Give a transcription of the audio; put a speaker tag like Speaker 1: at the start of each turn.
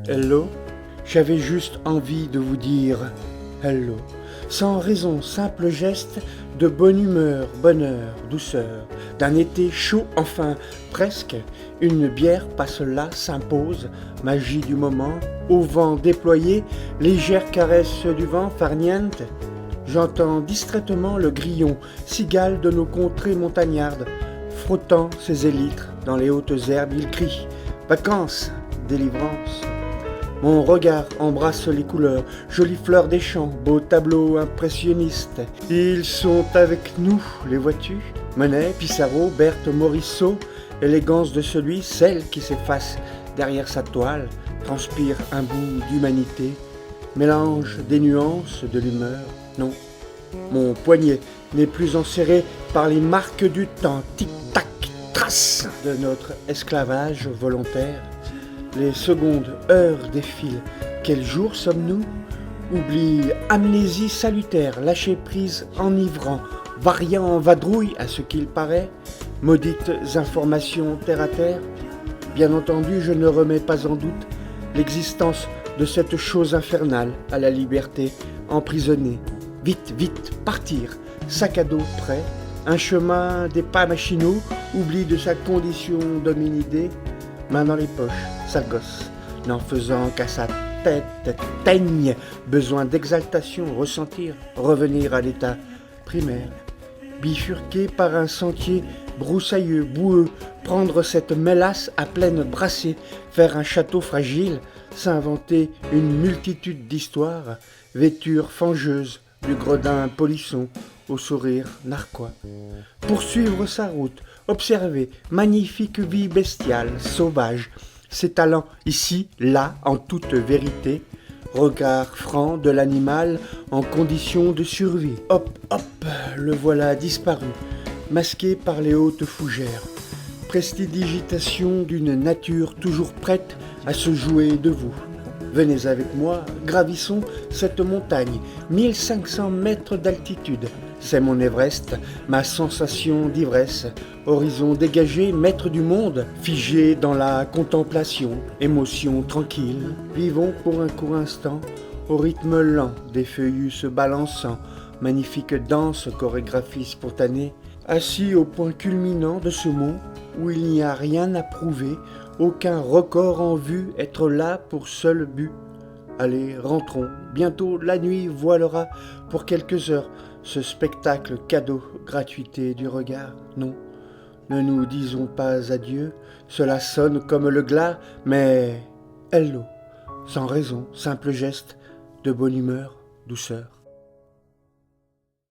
Speaker 1: Hello, j'avais juste envie de vous dire hello, sans raison, simple geste de bonne humeur, bonheur, douceur, d'un été chaud enfin, presque, une bière passe là, s'impose, magie du moment, au vent déployé, légère caresse du vent, farniente. J'entends distraitement le grillon, cigale de nos contrées montagnardes, frottant ses élytres dans les hautes herbes, il crie « Vacances, délivrance !» Mon regard embrasse les couleurs, jolies fleurs des champs, beaux tableaux impressionnistes. Ils sont avec nous, les vois-tu? Monet, Pissarro, Berthe Morisot, élégance de celui, celle qui s'efface derrière sa toile, transpire un bout d'humanité, mélange des nuances de l'humeur. Non, mon poignet n'est plus enserré par les marques du temps, tic-tac, trace de notre esclavage volontaire. Les secondes heures défilent. Quel jour sommes-nous? Oubli, amnésie salutaire, lâcher prise enivrant, variant en vadrouille à ce qu'il paraît, maudites informations terre à terre. Bien entendu, je ne remets pas en doute l'existence de cette chose infernale à la liberté emprisonnée. Vite, vite, partir, sac à dos prêt, un chemin des pas machinaux, oubli de sa condition d'hominidé, main dans les poches, sale gosse, n'en faisant qu'à sa tête teigne, besoin d'exaltation, ressentir, revenir à l'état primaire, bifurquer par un sentier broussailleux, boueux, prendre cette mélasse à pleine brassée, faire un château fragile, s'inventer une multitude d'histoires, vêture fangeuse du gredin polisson au sourire narquois. Poursuivre sa route, observer, magnifique vie bestiale, sauvage, ses talents ici, là, en toute vérité, regard franc de l'animal en condition de survie. Hop, hop, le voilà disparu, masqué par les hautes fougères. Prestidigitation d'une nature toujours prête à se jouer de vous. Venez avec moi, gravissons cette montagne, 1500 mètres d'altitude. C'est mon Everest, ma sensation d'ivresse. Horizon dégagé, maître du monde, figé dans la contemplation, émotion tranquille. Vivons pour un court instant, au rythme lent des feuillus se balançant, magnifique danse, chorégraphie spontanée. Assis au point culminant de ce mont, où il n'y a rien à prouver, aucun record en vue, être là pour seul but. Allez, rentrons, bientôt la nuit voilera pour quelques heures ce spectacle cadeau, gratuité du regard. Non, ne nous disons pas adieu, cela sonne comme le glas, mais hello, sans raison, simple geste de bonne humeur, douceur.